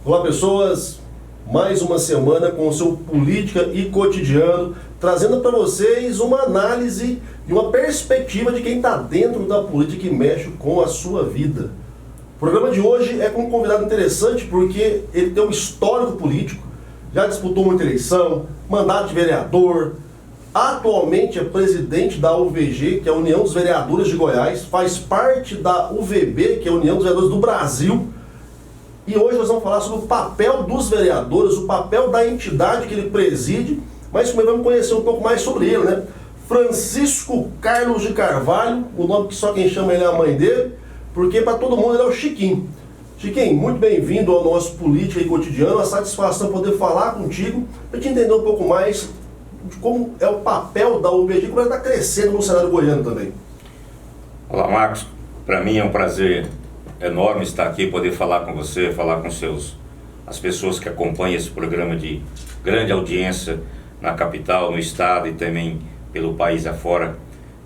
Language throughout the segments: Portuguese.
Olá, pessoas! Mais uma semana com o seu Política e Cotidiano, trazendo para vocês uma análise e uma perspectiva de quem está dentro da política e mexe com a sua vida. O programa de hoje é com um convidado interessante porque ele tem um histórico político, já disputou muita eleição, mandato de vereador, atualmente é presidente da UVG, que é a União dos Vereadores de Goiás, faz parte da UVB, que é a União dos Vereadores do Brasil. E hoje nós vamos falar sobre o papel dos vereadores, o papel da entidade que ele preside, mas também vamos conhecer um pouco mais sobre ele, né? Francisco Carlos de Carvalho, o nome que só quem chama ele é a mãe dele, porque para todo mundo ele é o Chiquinho. Chiquinho, muito bem-vindo ao nosso Política e Cotidiano, a satisfação poder falar contigo, para te entender um pouco mais de como é o papel da UVG, como ela está crescendo no cenário goiano também. Olá, Marcos, para mim é um prazer enorme estar aqui, poder falar com você, falar com as pessoas que acompanham esse programa de grande audiência na capital, no estado e também pelo país afora.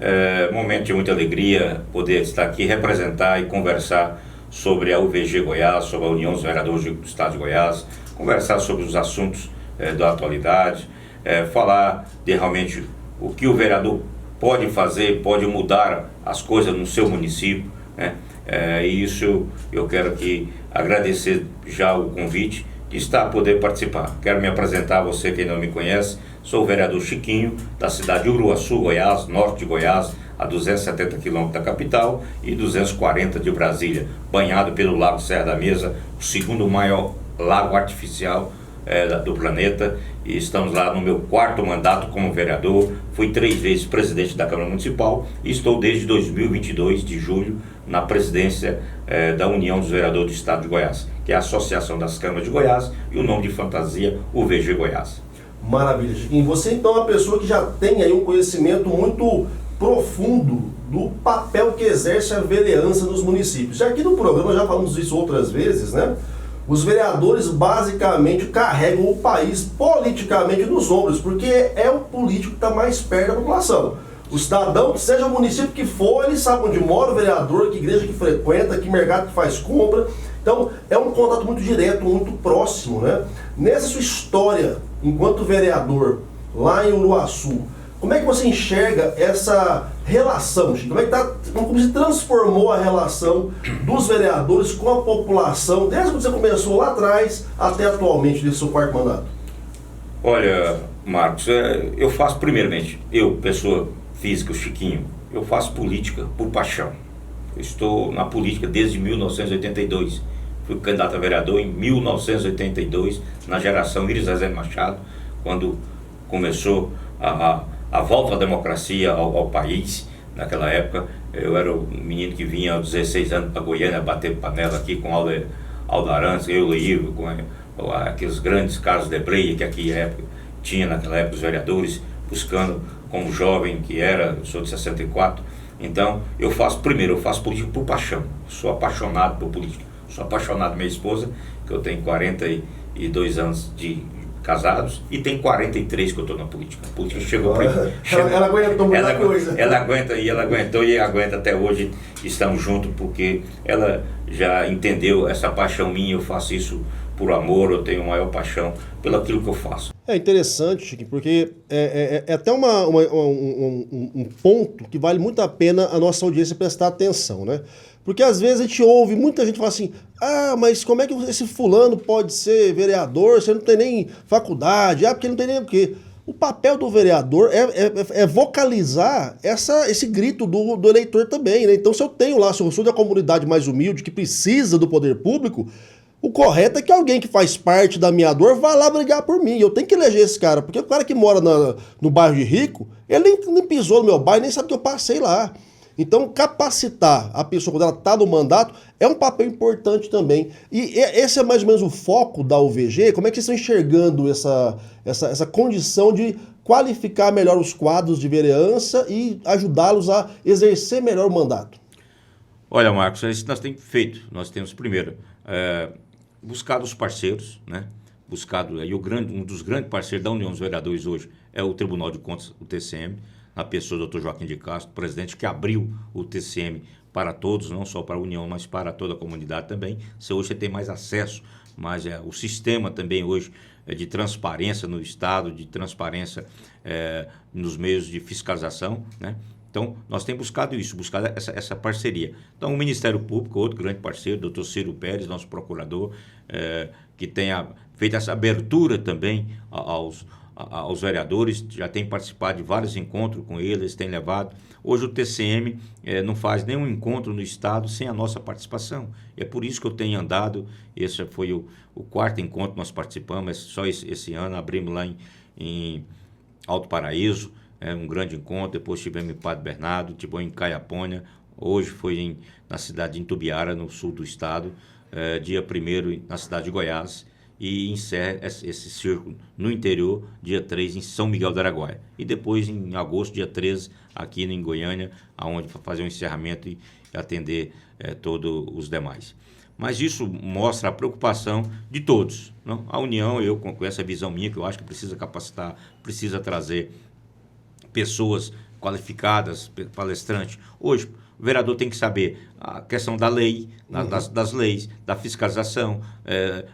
É um momento de muita alegria poder estar aqui, representar e conversar sobre a UVG Goiás, sobre a União dos Vereadores do Estado de Goiás, conversar sobre os assuntos da atualidade, falar de realmente o que o vereador pode fazer, pode mudar as coisas no seu município, né? Isso eu quero aqui agradecer já o convite de estar a poder participar. Quero me apresentar a você que não me conhece. Sou o vereador Chiquinho, da cidade de Uruaçu, Goiás, norte de Goiás, a 270 quilômetros da capital e 240 de Brasília, banhado pelo Lago Serra da Mesa, o segundo maior lago artificial do planeta, e estamos lá no meu 4º mandato como vereador. Fui 3 vezes presidente da Câmara Municipal e estou desde 2022 de julho na presidência da União dos Vereadores do Estado de Goiás, que é a Associação das Câmaras de Goiás, e o nome de fantasia, UVG Goiás. Maravilha, Chiquinho. Você então é uma pessoa que já tem aí um conhecimento muito profundo do papel que exerce a vereança nos municípios. Já aqui no programa já falamos isso outras vezes, né? Os vereadores basicamente carregam o país politicamente nos ombros, porque é o político que está mais perto da população. O cidadão, seja o município que for, ele sabe onde mora o vereador, que igreja que frequenta, que mercado que faz compra. Então, é um contato muito direto, muito próximo, né? Nessa sua história, enquanto vereador, lá em Uruaçu, como é que você enxerga essa relação, Chico? Como se transformou a relação dos vereadores com a população, desde que você começou lá atrás até atualmente, nesse seu 4º mandato? Olha, Marcos, eu faço primeiramente, pessoa física, o Chiquinho, eu faço política por paixão. Eu estou na política desde 1982. Fui candidato a vereador em 1982, na geração Iris Rezende Machado, quando começou a volta à democracia ao país. Naquela época, eu era o menino que vinha aos 16 anos para Goiânia bater panela aqui com Aldo Arantes, eu e Ivo, com aqueles grandes Carlos Debreia que aqui tinha naquela época os vereadores, buscando como jovem que era, eu sou de 64. Então, eu faço política por paixão. Sou apaixonado por política. Sou apaixonado por minha esposa, que eu tenho 42 anos de casados, e tem 43 que eu estou na política. A política chegou ela aguentou muita coisa. Ela aguentou e aguenta até hoje. Estamos juntos porque ela já entendeu essa paixão minha. Eu faço isso por amor, eu tenho maior paixão pelo aquilo que eu faço. É interessante, Chiquinho, porque é até um ponto que vale muito a pena a nossa audiência prestar atenção, né? Porque às vezes a gente ouve muita gente falar assim: mas como é que esse fulano pode ser vereador, você não tem nem faculdade, porque não tem nem o quê? O papel do vereador é vocalizar esse grito do eleitor também, né? Então, se eu sou da comunidade mais humilde, que precisa do poder público, o correto é que alguém que faz parte da minha dor vá lá brigar por mim. Eu tenho que eleger esse cara, porque o cara que mora no bairro de rico, ele nem pisou no meu bairro, nem sabe que eu passei lá. Então, capacitar a pessoa quando ela está no mandato é um papel importante também. E esse é mais ou menos o foco da UVG. Como é que vocês estão enxergando essa condição de qualificar melhor os quadros de vereança e ajudá-los a exercer melhor o mandato? Olha, Marcos, é isso que nós temos feito. Nós temos, primeiro, buscado os parceiros, né? Um dos grandes parceiros da União dos Vereadores hoje é o Tribunal de Contas, o TCM, na pessoa do Dr. Joaquim de Castro, presidente que abriu o TCM para todos, não só para a União, mas para toda a comunidade também. Hoje você tem mais acesso, mas o sistema também hoje de transparência no Estado, de transparência nos meios de fiscalização, né? Então, nós temos buscado isso, buscado essa parceria. Então, o Ministério Público, outro grande parceiro, doutor Ciro Pérez, nosso procurador, que tenha feito essa abertura também aos vereadores, já tem participado de vários encontros com eles, tem levado. Hoje o TCM não faz nenhum encontro no Estado sem a nossa participação. É por isso que eu tenho andado, esse foi o 4º encontro que nós participamos, só esse ano, abrimos lá em Alto Paraíso, um grande encontro, depois tivemos em Padre Bernardo, tivemos em Caiapônia, hoje foi na cidade de Intubiara, no sul do estado, dia 1º na cidade de Goiás, e encerra esse círculo no interior, dia 3 em São Miguel do Araguaia. E depois, em agosto, dia 13, aqui em Goiânia, onde fazer um encerramento e atender todos os demais. Mas isso mostra a preocupação de todos, não? A União, eu com essa visão minha, que eu acho que precisa capacitar, precisa trazer pessoas qualificadas, palestrantes. Hoje, o vereador tem que saber a questão da lei, das leis, da fiscalização,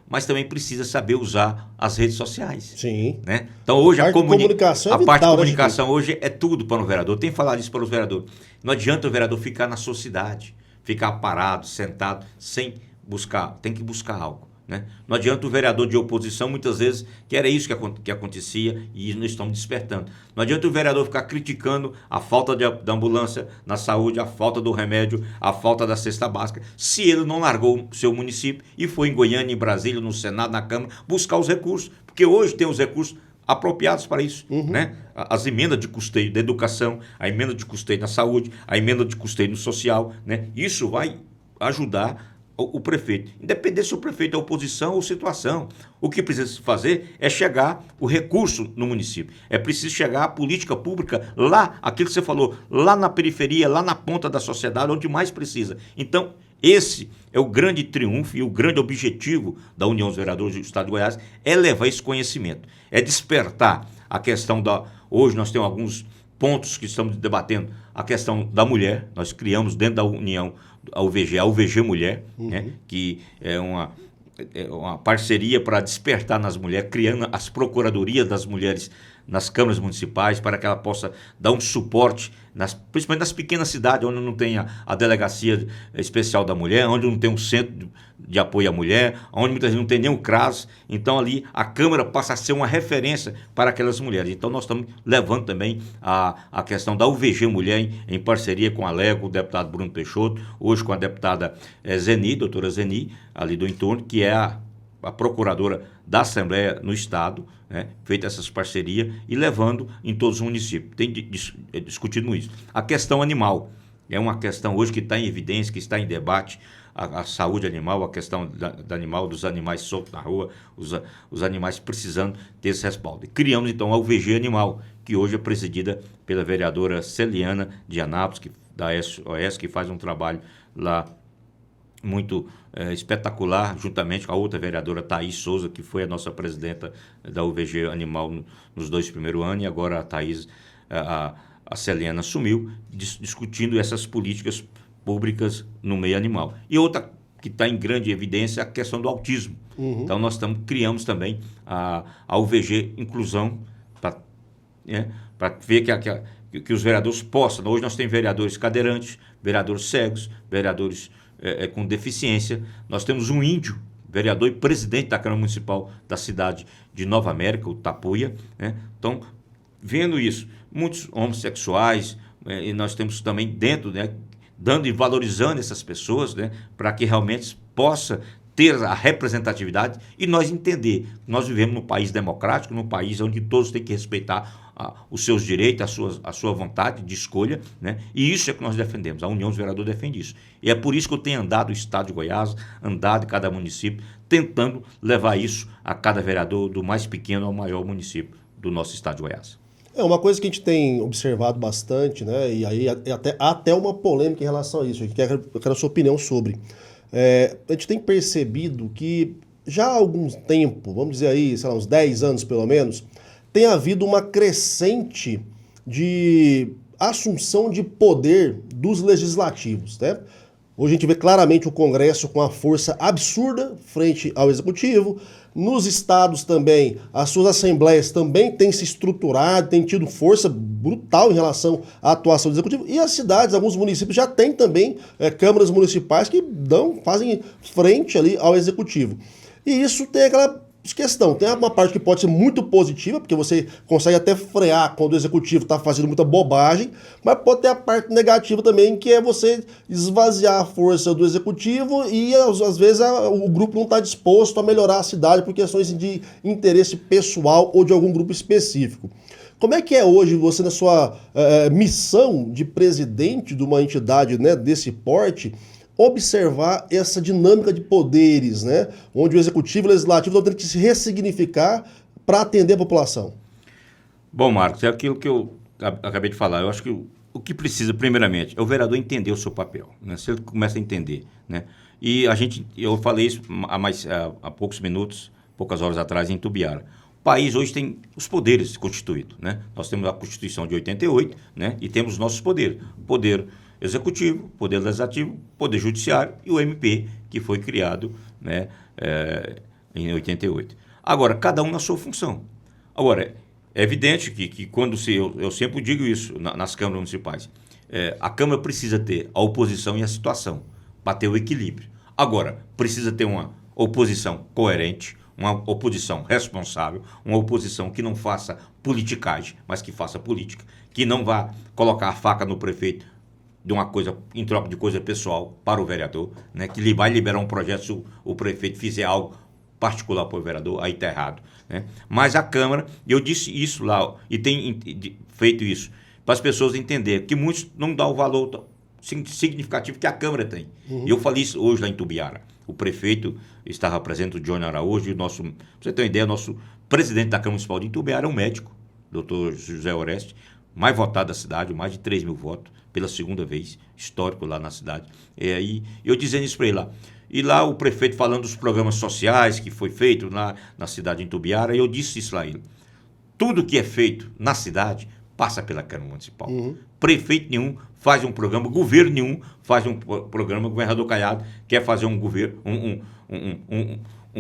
mas também precisa saber usar as redes sociais. Sim. Né? Então, hoje a comunicação parte de comunicação hoje é tudo para o vereador. Tem que falar isso para os vereadores. Não adianta o vereador ficar na sua cidade, ficar parado, sentado, sem buscar. Tem que buscar algo. Né? Não adianta o vereador de oposição, muitas vezes, que era isso que acontecia e nós estamos despertando. Não adianta o vereador ficar criticando a falta da ambulância na saúde, a falta do remédio, a falta da cesta básica, se ele não largou o seu município e foi em Goiânia, em Brasília, no Senado, na Câmara, buscar os recursos. Porque hoje tem os recursos apropriados para isso. Né? As emendas de custeio da educação, a emenda de custeio na saúde, a emenda de custeio no social. Né? Isso vai ajudar o prefeito, independente se o prefeito é oposição ou situação. O que precisa fazer é chegar o recurso no município. É preciso chegar a política pública lá, aquilo que você falou, lá na periferia, lá na ponta da sociedade, onde mais precisa. Então, esse é o grande triunfo e o grande objetivo da União dos Vereadores do Estado de Goiás, é levar esse conhecimento, é despertar a questão Hoje nós temos alguns pontos que estamos debatendo, a questão da mulher. Nós criamos dentro da União a UVG Mulher, né, que é uma parceria para despertar nas mulheres, criando as procuradorias das mulheres nas câmaras municipais, para que ela possa dar um suporte, principalmente nas pequenas cidades, onde não tem a delegacia especial da mulher, onde não tem um centro de apoio à mulher, onde muitas vezes não tem nenhum CRAS. Então ali a Câmara passa a ser uma referência para aquelas mulheres. Então nós estamos levando também a questão da UVG Mulher em parceria com a Lego, o deputado Bruno Peixoto, hoje com a deputada doutora Zeni, ali do entorno, que é a procuradora da Assembleia no Estado, né, feita essas parcerias e levando em todos os municípios. Tem discutido isso. A questão animal é uma questão hoje que está em evidência, que está em debate, a saúde animal, a questão animal, dos animais soltos na rua, os animais precisando ter esse respaldo. E criamos então a UVG Animal, que hoje é presidida pela vereadora Celiana de Anápolis, da SOS, que faz um trabalho lá muito espetacular, juntamente com a outra vereadora Thaís Souza, que foi a nossa presidenta da UVG Animal nos 2 primeiros anos, e agora a Thaís, a Celiana assumiu, discutindo essas políticas públicas no meio animal. E outra que está em grande evidência é a questão do autismo. Então nós criamos também a UVG Inclusão, para ver que os vereadores possam. Hoje nós temos vereadores cadeirantes, vereadores cegos, vereadores com deficiência. Nós temos um índio, vereador e presidente da Câmara Municipal da cidade de Nova América, o Tapuia. Né? Então, vendo isso, muitos homossexuais, e nós temos também dentro, né, dando e valorizando essas pessoas, né, para que realmente possa ter a representatividade e nós entender que nós vivemos num país democrático, num país onde todos têm que respeitar os seus direitos, a sua vontade de escolha, né? E isso é que nós defendemos, a União dos Vereadores defende isso. E é por isso que eu tenho andado no estado de Goiás, andado em cada município, tentando levar isso a cada vereador, do mais pequeno ao maior município do nosso estado de Goiás. É uma coisa que a gente tem observado bastante, né? E aí até uma polêmica em relação a isso. Eu quero a sua opinião sobre. A gente tem percebido que já há algum tempo, vamos dizer aí, sei lá, uns 10 anos pelo menos, tem havido uma crescente de assunção de poder dos legislativos, né? Hoje a gente vê claramente o Congresso com uma força absurda frente ao Executivo. Nos estados também, as suas assembleias também têm se estruturado, têm tido força brutal em relação à atuação do Executivo. E as cidades, alguns municípios já têm também câmaras municipais que fazem frente ali ao Executivo. E isso tem aquela questão, tem uma parte que pode ser muito positiva, porque você consegue até frear quando o executivo está fazendo muita bobagem, mas pode ter a parte negativa também, que é você esvaziar a força do executivo e às vezes o grupo não está disposto a melhorar a cidade por questões de interesse pessoal ou de algum grupo específico. Como é que é hoje você, na sua missão de presidente de uma entidade, né, desse porte, observar essa dinâmica de poderes, né? Onde o executivo e o legislativo estão tendo que se ressignificar para atender a população? Bom, Marcos, é aquilo que eu acabei de falar. Eu acho que o que precisa, primeiramente, é o vereador entender o seu papel, né? Se ele começa a entender, né? E eu falei isso há poucos minutos, poucas horas atrás, em Itumbiara. O país hoje tem os poderes constituídos, né? Nós temos a Constituição de 88, né? E temos os nossos poderes. Poder Executivo, Poder Legislativo, Poder Judiciário e o MP, que foi criado, né, em 88. Agora, cada um na sua função. Agora, é evidente que quando eu sempre digo isso nas câmaras municipais, a Câmara precisa ter a oposição e a situação, para ter o equilíbrio. Agora, precisa ter uma oposição coerente, uma oposição responsável, uma oposição que não faça politicagem, mas que faça política, que não vá colocar a faca no prefeito de uma coisa, em troca de coisa pessoal para o vereador, né, que vai liberar um projeto se o prefeito fizer algo particular para o vereador, aí está errado, né? Mas a Câmara, eu disse isso lá, e tem feito isso, para as pessoas entenderem que muitos não dão o valor significativo que a Câmara tem. Uhum. Eu falei isso hoje lá em Itumbiara. O prefeito estava presente, o Johnny Araújo, e pra você ter uma ideia, nosso presidente da Câmara Municipal de Itumbiara é um médico, doutor José Oreste, mais votado da cidade, mais de 3 mil votos, pela segunda vez, histórico lá na cidade. E aí, eu dizendo isso para ele lá. E lá o prefeito falando dos programas sociais que foi feito lá na cidade de Itumbiara, e eu disse isso lá a ele. Tudo que é feito na cidade passa pela Câmara Municipal. Uhum. Prefeito nenhum faz um programa, governo nenhum faz um programa, o governador Caiado quer fazer um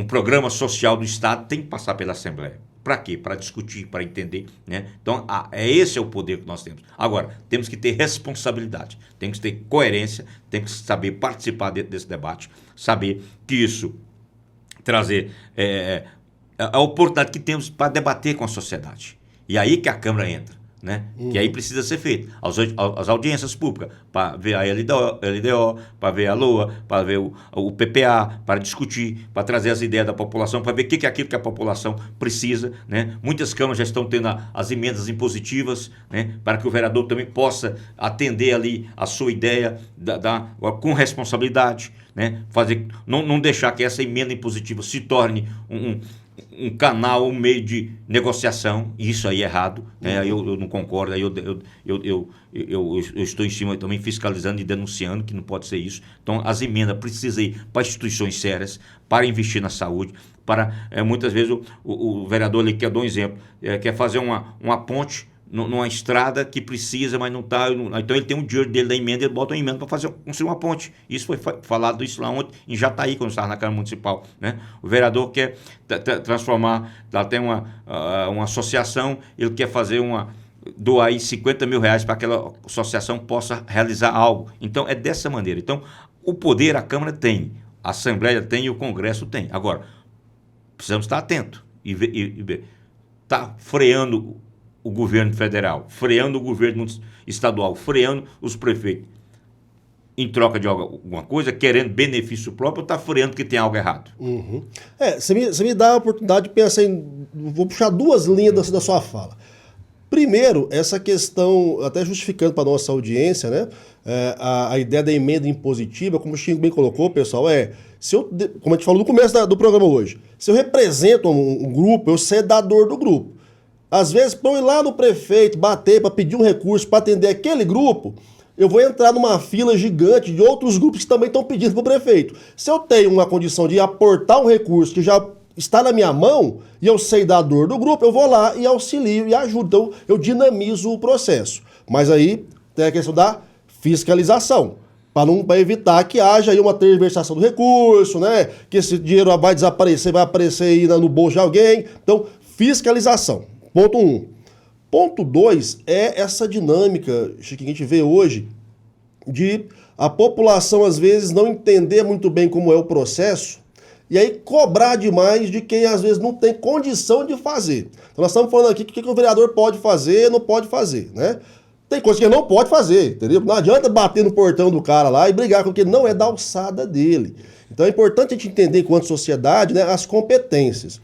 programa social do Estado, tem que passar pela Assembleia. Para quê? Para discutir, para entender, né? Então, esse é o poder que nós temos. Agora, temos que ter responsabilidade, temos que ter coerência, temos que saber participar desse debate, saber que isso trazer a oportunidade que temos para debater com a sociedade. E aí que a Câmara entra, né? Que aí precisa ser feito. As audiências públicas, para ver a LDO, para ver a LOA, para ver o PPA, para discutir, para trazer as ideias da população, para ver o que é aquilo que a população precisa, né? Muitas câmaras já estão tendo as emendas impositivas, né? Para que o vereador também possa atender ali a sua ideia com responsabilidade, né? Não deixar que essa emenda impositiva se torne um canal, um meio de negociação, e isso aí é errado, né? Eu não concordo, aí eu estou em cima também fiscalizando e denunciando que não pode ser isso. Então, as emendas precisam ir para instituições sérias, para investir na saúde, muitas vezes o vereador ali, que eu dou um exemplo, quer fazer uma ponte numa estrada que precisa, mas não está. Então ele tem o dinheiro dele da emenda, ele bota uma emenda para construir uma ponte. Isso foi falado isso lá ontem em Jataí, quando estava na Câmara Municipal, né? O vereador quer transformar, lá tem uma associação, ele quer fazer doar aí 50 mil reais para que aquela associação possa realizar algo. Então é dessa maneira. Então o poder a Câmara tem, a Assembleia tem e o Congresso tem. Agora, precisamos estar atentos e ver. Está freando o governo federal, freando o governo estadual, freando os prefeitos, em troca de alguma coisa, querendo benefício próprio, ou está freando que tem algo errado? Uhum. Você me dá a oportunidade de pensar vou puxar duas linhas da sua fala. Primeiro, essa questão, até justificando para a nossa audiência, né? A ideia da emenda impositiva, como o Chico bem colocou, pessoal, como a gente falou no começo do programa hoje, se eu represento um grupo, eu sou dador do grupo. Às vezes, para eu ir lá no prefeito, bater, para pedir um recurso, para atender aquele grupo, eu vou entrar numa fila gigante de outros grupos que também estão pedindo para o prefeito. Se eu tenho uma condição de aportar um recurso que já está na minha mão, e eu sei da dor do grupo, eu vou lá e auxilio e ajudo. Então, eu dinamizo o processo. Mas aí tem a questão da fiscalização, para evitar que haja aí uma tergiversação do recurso, né? Que esse dinheiro vai desaparecer, vai aparecer aí no bolso de alguém. Então, fiscalização. Ponto 1. Ponto 2 é essa dinâmica, Chico, que a gente vê hoje de a população, às vezes, não entender muito bem como é o processo e aí cobrar demais de quem, às vezes, não tem condição de fazer. Então, nós estamos falando aqui o que o vereador pode fazer, não pode fazer, né? Tem coisa que ele não pode fazer, entendeu? Não adianta bater no portão do cara lá e brigar com o que não é da alçada dele. Então, é importante a gente entender, enquanto sociedade, né, as competências.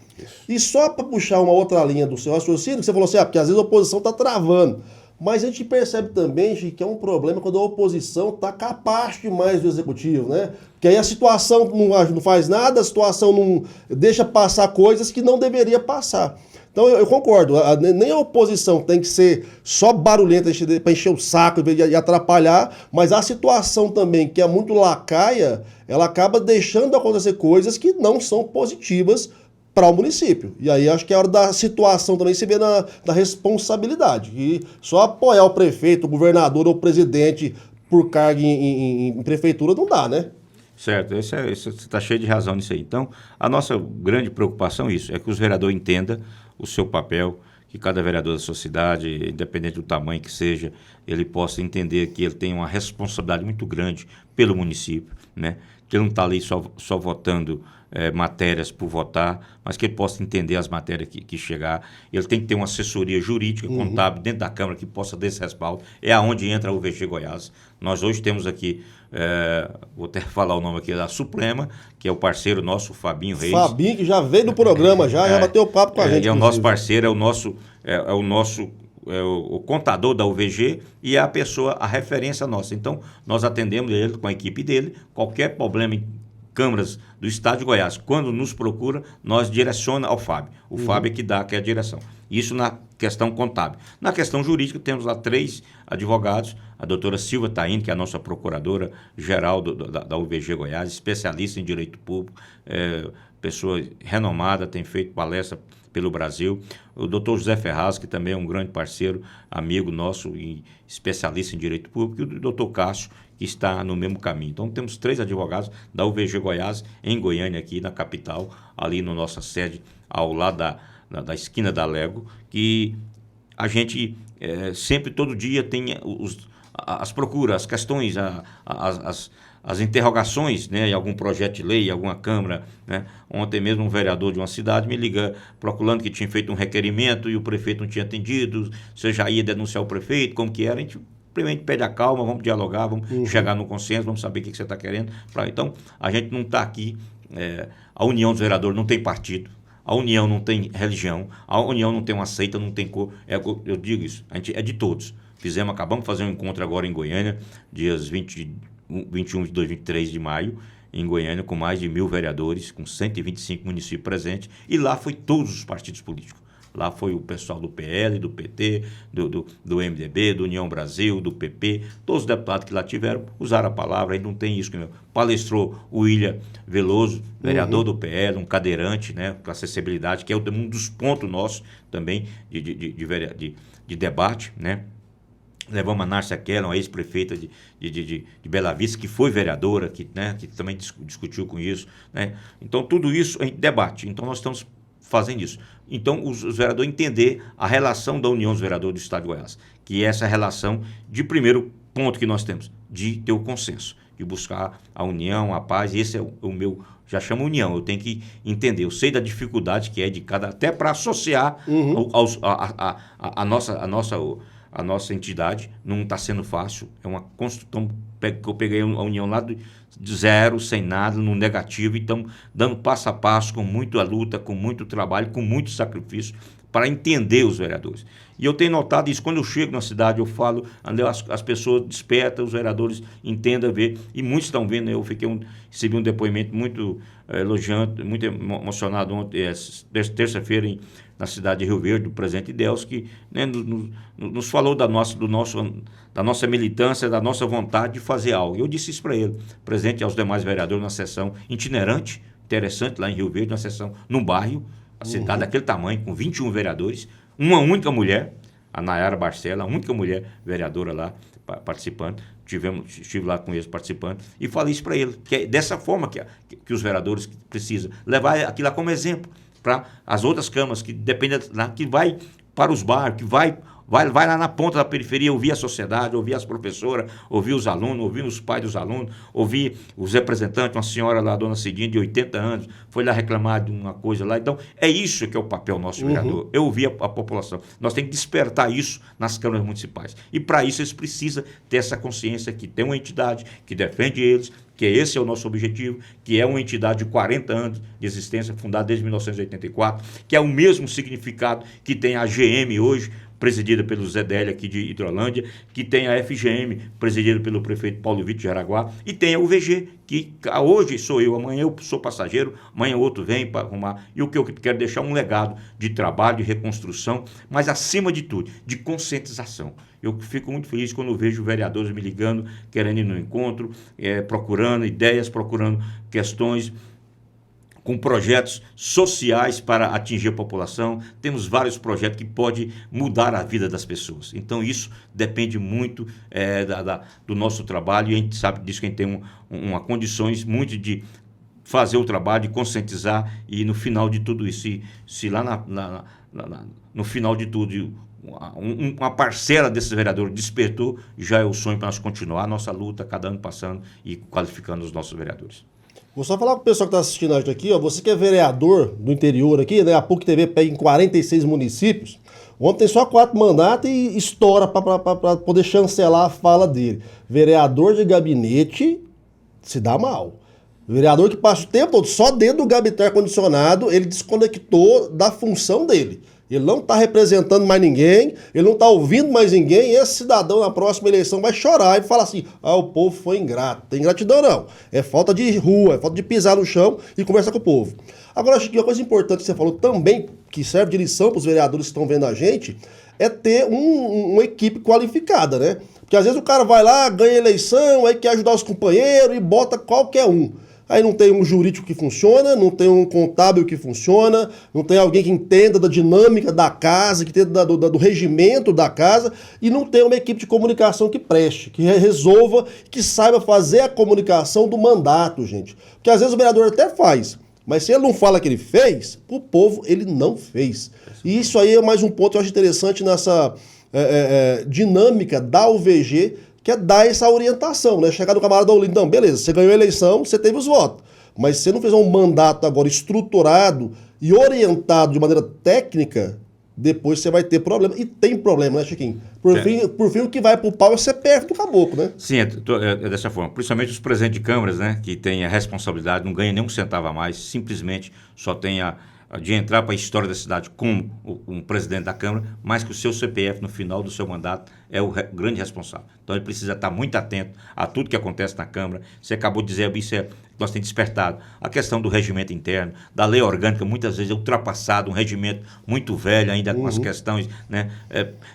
E só para puxar uma outra linha do seu raciocínio, que você falou assim, porque às vezes a oposição está travando. Mas a gente percebe também, Chico, que é um problema quando a oposição está capaz demais do executivo, né? Porque aí a situação não faz nada, a situação não deixa passar coisas que não deveria passar. Então eu concordo, nem a oposição tem que ser só barulhenta para encher o saco e atrapalhar, mas a situação também, que é muito lacaia, ela acaba deixando acontecer coisas que não são positivas para o município. E aí acho que é a hora da situação também se vê na responsabilidade. E só apoiar o prefeito, o governador ou o presidente por cargo em prefeitura não dá, né? Certo, você está cheio de razão nisso aí. Então, a nossa grande preocupação é isso, é que os vereadores entendam o seu papel, que cada vereador da sua cidade, independente do tamanho que seja, ele possa entender que ele tem uma responsabilidade muito grande pelo município, né? Que ele não está ali só votando matérias por votar, mas que ele possa entender as matérias que chegar. Ele tem que ter uma assessoria jurídica, contábil, dentro da Câmara, que possa dar esse respaldo. É aonde entra o VG Goiás. Nós hoje temos aqui, vou até falar o nome aqui, da Suprema, que é o parceiro nosso, Fabinho Reis. Fabinho, que já veio do programa, já bateu papo com a gente. É o nosso parceiro, é o nosso o contador da UVG e é a referência nossa. Então, nós atendemos ele com a equipe dele, qualquer problema em câmaras do Estado de Goiás, quando nos procura, nós direciona ao Fábio. O Fábio é que dá aqui a direção. Isso na questão contábil. Na questão jurídica, temos lá 3 advogados, a doutora Silva Taine, que é a nossa procuradora-geral da UVG Goiás, especialista em direito público, pessoa renomada, tem feito palestra pelo Brasil. O doutor José Ferraz, que também é um grande parceiro, amigo nosso e especialista em direito público, e o doutor Cássio, que está no mesmo caminho. Então, temos 3 advogados da UVG Goiás, em Goiânia, aqui na capital, ali na nossa sede, ao lado da esquina da Lego, que a gente sempre, todo dia, tem as procuras, as questões, as interrogações, né, em algum projeto de lei, em alguma Câmara, né? Ontem mesmo um vereador de uma cidade me liga procurando que tinha feito um requerimento e o prefeito não tinha atendido, você já ia denunciar o prefeito, como que era, a gente simplesmente pede a calma, vamos dialogar, vamos chegar no consenso, vamos saber o que você está querendo. Então, a gente não está aqui, a União dos Vereadores não tem partido, a União não tem religião, a União não tem uma seita, não tem cor, eu digo isso, a gente é de todos. Acabamos de fazer um encontro agora em Goiânia, dias 21, 22, 23 de maio, em Goiânia, com mais de 1.000 vereadores, com 125 municípios presentes, e lá foi todos os partidos políticos. Lá foi o pessoal do PL, do PT, do MDB, do União Brasil, do PP, todos os deputados que lá tiveram usaram a palavra, aí não tem isso. Palestrou o William Veloso, vereador do PL, um cadeirante, né, com acessibilidade, que é um dos pontos nossos também de debate, né? Levamos a Nárcia Keller, uma ex-prefeita de Bela Vista, que foi vereadora, que também discutiu com isso, né? Então, tudo isso a gente debate. Então, nós estamos fazendo isso. Então, os vereadores entender a relação da União dos Vereadores do Estado de Goiás, que é essa relação de primeiro ponto que nós temos, de ter o consenso, de buscar a união, a paz, e esse é o meu, já chamo união, eu tenho que entender, eu sei da dificuldade que é de cada, até para associar a nossa entidade, não está sendo fácil, é uma construção que eu peguei a união lá de zero, sem nada, no negativo, e estamos dando passo a passo, com muita luta, com muito trabalho, com muito sacrifício, para entender os vereadores. E eu tenho notado isso, quando eu chego na cidade, eu falo, as pessoas despertam, os vereadores entendem, ver, e muitos estão vendo. Eu recebi um depoimento muito elogiante, muito emocionado ontem, terça-feira, na cidade de Rio Verde, do presidente Deus, que, né, nos falou da nossa militância, da nossa vontade de fazer algo. Eu disse isso para ele, presente aos demais vereadores, na sessão itinerante, interessante, lá em Rio Verde, na sessão, num bairro, a cidade daquele tamanho, com 21 vereadores, uma única mulher, a Nayara Barcela, a única mulher vereadora lá participando. Estive lá com eles participando e falei isso para ele, que é dessa forma que os vereadores precisam levar aquilo lá como exemplo para as outras câmaras que dependem, que vai para os bairros, que vai lá na ponta da periferia, ouvir a sociedade, ouvir as professoras, ouvir os alunos, ouvir os pais dos alunos, ouvir os representantes, uma senhora lá, a dona Cidinha, de 80 anos, foi lá reclamar de uma coisa lá. Então, é isso que é o papel nosso vereador. Eu ouvir a população. Nós temos que despertar isso nas câmaras municipais. E para isso eles precisam ter essa consciência que tem uma entidade que defende eles, que esse é o nosso objetivo, que é uma entidade de 40 anos de existência, fundada desde 1984, que é o mesmo significado que tem a GM hoje, presidida pelo Zé Délio aqui de Hidrolândia, que tem a FGM, presidida pelo prefeito Paulo Vitor de Jaraguá, e tem a UVG, que hoje sou eu, amanhã eu sou passageiro, amanhã outro vem para arrumar. E o que eu quero deixar um legado de trabalho, de reconstrução, mas acima de tudo, de conscientização. Eu fico muito feliz quando vejo vereadores me ligando, querendo ir no encontro, procurando ideias, procurando questões, com projetos sociais para atingir a população. Temos vários projetos que podem mudar a vida das pessoas. Então, isso depende muito do nosso trabalho, e a gente sabe disso, que a gente tem uma condições muito de fazer o trabalho, de conscientizar, e no final de tudo isso, se lá no final de tudo uma parcela desses vereadores despertou, já é o sonho para nós continuar a nossa luta, cada ano passando e qualificando os nossos vereadores. Vou só falar com o pessoal que está assistindo a gente aqui, ó, você que é vereador do interior aqui, né? A PUC TV pega em 46 municípios. Ontem tem só 4 mandatos e estoura para poder chancelar a fala dele. Vereador de gabinete se dá mal. Vereador que passa o tempo todo só dentro do gabinete ar-condicionado, ele desconectou da função dele. Ele não está representando mais ninguém, ele não está ouvindo mais ninguém, e esse cidadão na próxima eleição vai chorar e falar assim: o povo foi ingrato. Tem ingratidão não, é falta de rua, é falta de pisar no chão e conversar com o povo. Agora, acho que uma coisa importante que você falou também, que serve de lição para os vereadores que estão vendo a gente, é ter uma equipe qualificada, né? Porque às vezes o cara vai lá, ganha eleição, aí quer ajudar os companheiros e bota qualquer um. Aí não tem um jurídico que funciona, não tem um contábil que funciona, não tem alguém que entenda da dinâmica da casa, que entenda do regimento da casa, e não tem uma equipe de comunicação que preste, que resolva, que saiba fazer a comunicação do mandato, gente. Porque às vezes o vereador até faz, mas se ele não fala que ele fez, pro povo ele não fez. E isso aí é mais um ponto que eu acho interessante nessa dinâmica da UVG, que é dar essa orientação, né? Chegar no camarada Olinda, não, beleza, você ganhou a eleição, você teve os votos, mas se você não fizer um mandato agora estruturado e orientado de maneira técnica, depois você vai ter problema, e tem problema, né, Chiquinho? Por fim, o que vai pro pau é ser perto do caboclo, né? Sim, é dessa forma. Principalmente os presidentes de câmaras, né, que têm a responsabilidade, não ganham nem um centavo a mais, simplesmente só tem de entrar para a história da cidade como um presidente da Câmara, mas que o seu CPF no final do seu mandato é o grande responsável. Então ele precisa estar muito atento a tudo que acontece na Câmara. Você acabou de dizer, isso nós temos despertado. A questão do regimento interno, da lei orgânica, muitas vezes é ultrapassado, um regimento muito velho ainda com as questões, né?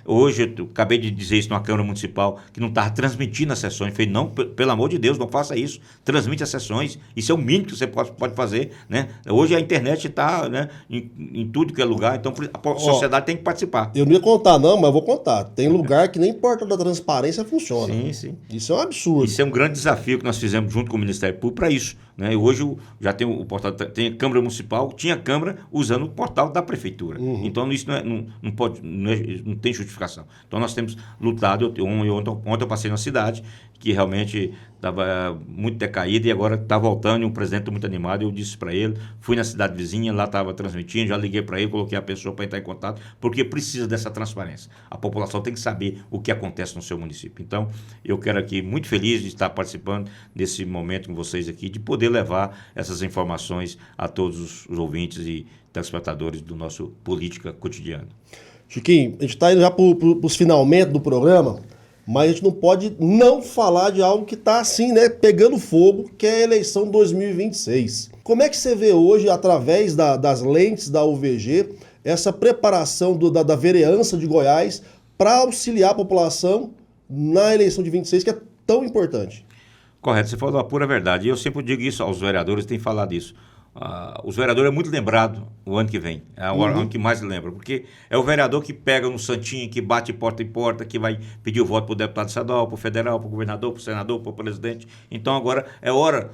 Hoje, eu acabei de dizer isso numa Câmara Municipal, que não estava transmitindo as sessões. Eu falei, não, pelo amor de Deus, não faça isso. Transmite as sessões. Isso é o mínimo que você pode fazer, né? Hoje a internet está, né, em tudo que é lugar, então a sociedade tem que participar. Eu não ia contar não, mas eu vou contar. Tem lugar que nem porta da transparência funciona. Sim, sim. Isso é um absurdo. Isso é um grande desafio que nós fizemos junto com o Ministério Público para isso, né? Hoje já tem o portal, tem a Câmara Municipal, tinha Câmara usando o portal da Prefeitura. Então isso não tem justificação. Então nós temos lutado. Ontem eu passei na cidade, que realmente estava muito decaída, e agora está voltando, e um presidente muito animado. Eu disse para ele, fui na cidade vizinha, lá estava transmitindo, já liguei para ele, coloquei a pessoa para entrar em contato, porque precisa dessa transparência. A população tem que saber o que acontece no seu município. Então, eu quero aqui, muito feliz de estar participando desse momento com vocês aqui, de poder levar essas informações a todos os ouvintes e telespectadores do nosso Política Cotidiana. Chiquinho, a gente está indo já para os finalmente do programa, mas a gente não pode não falar de algo que está assim, né, pegando fogo, que é a eleição 2026. Como é que você vê hoje, através das lentes da UVG, essa preparação da vereança de Goiás para auxiliar a população na eleição de 26, que é tão importante? Correto, você falou a pura verdade. E eu sempre digo isso aos vereadores, tem falado isso. os vereadores é muito lembrado o ano que vem, é o ano que mais lembra, porque é o vereador que pega no santinho, que bate porta em porta, que vai pedir o voto para o deputado estadual, para o federal, para o governador, para o senador, para o presidente. Então agora é hora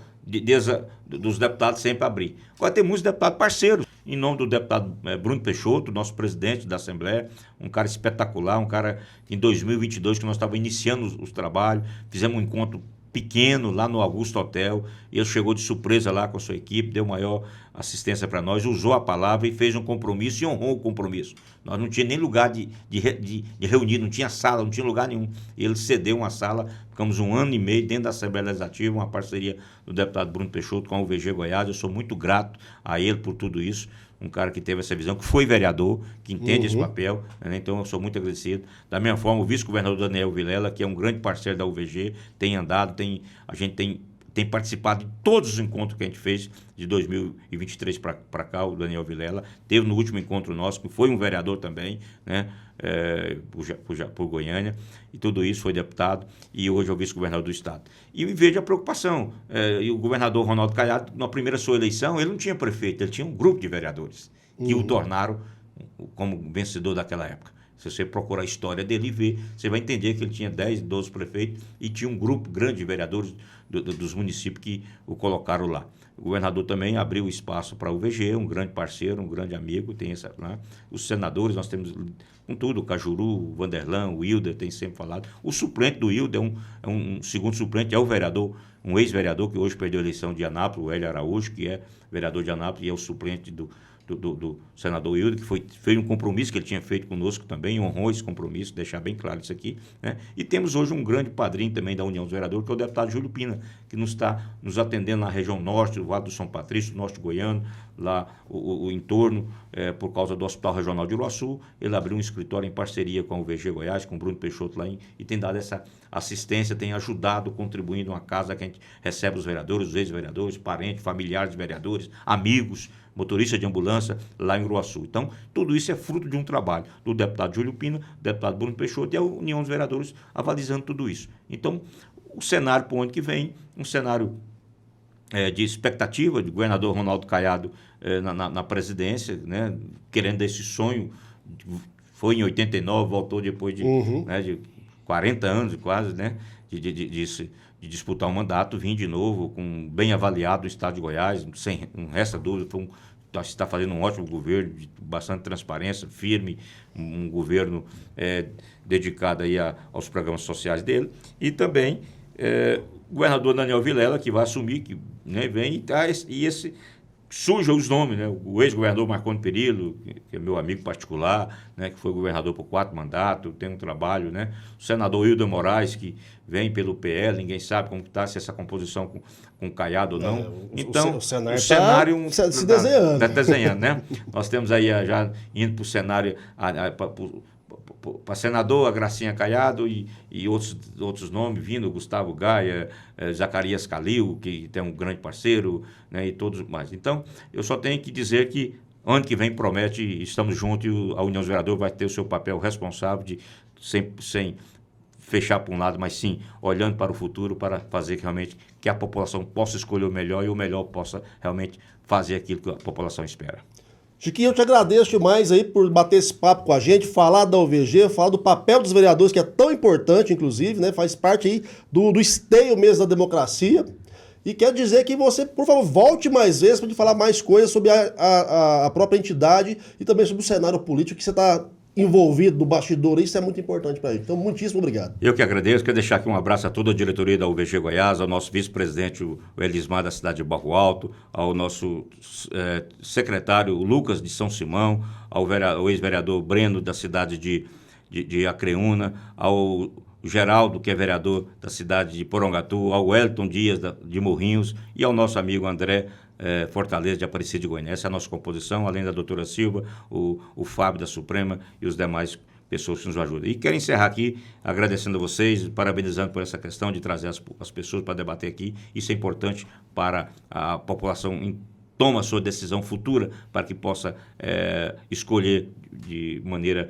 dos deputados sempre abrir. Agora tem muitos deputados parceiros, em nome do deputado Bruno Peixoto, nosso presidente da Assembleia, um cara espetacular, um cara que em 2022, que nós estávamos iniciando os trabalhos, fizemos um encontro pequeno lá no Augusto Hotel, e ele chegou de surpresa lá com a sua equipe, deu maior assistência para nós, usou a palavra e fez um compromisso e honrou o compromisso. Nós não tinha nem lugar de reunir, não tinha sala, não tinha lugar nenhum. Ele cedeu uma sala, ficamos 1 ano e meio dentro da Assembleia Legislativa, uma parceria do deputado Bruno Peixoto com a UVG Goiás. Eu sou muito grato a ele por tudo isso. Um cara que teve essa visão, que foi vereador, que entende esse papel, né? Então eu sou muito agradecido. Da mesma forma, o vice-governador Daniel Vilela, que é um grande parceiro da UVG, tem andado, a gente tem participado de todos os encontros que a gente fez de 2023 para cá, o Daniel Vilela. Teve no último encontro nosso, que foi um vereador também, né? Por Goiânia, e tudo isso foi deputado, e hoje é o vice-governador do estado. E vejo a preocupação, e o governador Ronaldo Caiado, na primeira sua eleição, ele não tinha prefeito, ele tinha um grupo de vereadores, que o tornaram como vencedor daquela época. Se você procurar a história dele e ver, você vai entender que ele tinha 10, 12 prefeitos e tinha um grupo grande de vereadores dos municípios que o colocaram lá. O governador também abriu espaço para o UVG, um grande parceiro, um grande amigo, tem essa, né? Os senadores, nós temos com tudo, o Cajuru, o Vanderlan, o Hilder, tem sempre falado. O suplente do Hilder, um segundo suplente, é o vereador, um ex-vereador que hoje perdeu a eleição de Anápolis, o Hélio Araújo, que é vereador de Anápolis e é o suplente do senador Hilder, que fez um compromisso que ele tinha feito conosco também, honrou esse compromisso, deixar bem claro isso aqui, né? E temos hoje um grande padrinho também da União dos Vereadores, que é o deputado Júlio Pina, que nos está nos atendendo na região norte, do Vale do São Patrício, norte goiano, lá o entorno, por causa do Hospital Regional de Uruaçu. Ele abriu um escritório em parceria com a UVG Goiás, com o Bruno Peixoto lá, e tem dado essa assistência, tem ajudado, contribuindo uma casa que a gente recebe os vereadores, os ex-vereadores, parentes, familiares de vereadores, amigos, motorista de ambulância lá em Uruaçu. Então, tudo isso é fruto de um trabalho do deputado Júlio Pina, do deputado Bruno Peixoto e a União dos Vereadores avalizando tudo isso. Então, o cenário para o ano que vem, um cenário de expectativa do governador Ronaldo Caiado na presidência, né, querendo esse sonho, foi em 89, voltou depois de 40 anos quase, né, de disputar um mandato, vir de novo, bem avaliado o estado de Goiás, sem resta dúvida, está fazendo um ótimo governo, de bastante transparência, firme, um governo dedicado aí aos programas sociais dele, e também o governador Daniel Vilela, que vai assumir, que, né, vem surjam os nomes, né? O ex-governador Marconi Perillo, que é meu amigo particular, né? Que foi governador por 4 mandatos, tem um trabalho, né? O senador Hilder Moraes, que vem pelo PL, ninguém sabe como está, se essa composição com Caiado ou não. Então, o cenário está se desenhando. Está desenhando, né? Nós temos aí já indo para o cenário, para senador, a Gracinha Caiado e outros nomes vindo, Gustavo Gaia, Zacarias Calil, que tem um grande parceiro, né, e todos mais. Então, eu só tenho que dizer que ano que vem promete, estamos juntos, e a União dos Vereadores vai ter o seu papel responsável de sem fechar para um lado, mas sim olhando para o futuro, para fazer realmente que a população possa escolher o melhor e o melhor possa realmente fazer aquilo que a população espera. Chiquinho, eu te agradeço demais aí por bater esse papo com a gente, falar da UVG, falar do papel dos vereadores, que é tão importante, inclusive, né? Faz parte aí do esteio mesmo da democracia. E quero dizer que você, por favor, volte mais vezes para falar mais coisas sobre a própria entidade e também sobre o cenário político que você está envolvido no bastidor. Isso é muito importante para a gente. Então, muitíssimo obrigado. Eu que agradeço. Quero deixar aqui um abraço a toda a diretoria da UVG Goiás, ao nosso vice-presidente, o Elismar, da cidade de Barro Alto, ao nosso secretário, o Lucas, de São Simão, ao ex-vereador Breno, da cidade de Acreúna, ao Geraldo, que é vereador da cidade de Porongatu, ao Wellington Dias, de Morrinhos, e ao nosso amigo André Fortaleza, de Aparecida de Goiânia. Essa é a nossa composição, além da doutora Silva, o Fábio da Suprema e os demais pessoas que nos ajudam. E quero encerrar aqui agradecendo a vocês, parabenizando por essa questão de trazer as pessoas para debater aqui. Isso é importante para a população toma a sua decisão futura para que possa escolher de maneira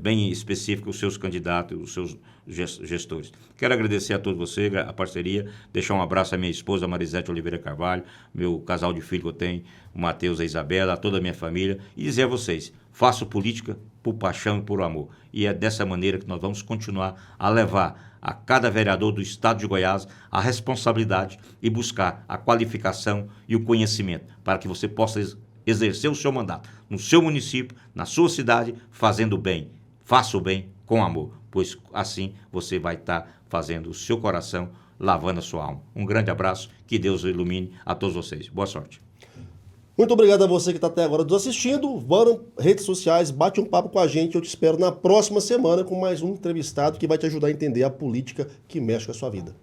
bem específica os seus candidatos, os seus gestores. Quero agradecer a todos vocês, a parceria, deixar um abraço à minha esposa Marisete Oliveira Carvalho, meu casal de filho que eu tenho, o Matheus e a Isabela, a toda a minha família, e dizer a vocês, faço política por paixão e por amor. E é dessa maneira que nós vamos continuar a levar a cada vereador do estado de Goiás a responsabilidade e buscar a qualificação e o conhecimento para que você possa exercer o seu mandato no seu município, na sua cidade, fazendo bem. Faça o bem com amor, pois assim você vai estar fazendo o seu coração, lavando a sua alma. Um grande abraço, que Deus ilumine a todos vocês. Boa sorte. Muito obrigado a você que está até agora nos assistindo. Vá nas redes sociais, bate um papo com a gente. Eu te espero na próxima semana com mais um entrevistado que vai te ajudar a entender a política que mexe com a sua vida.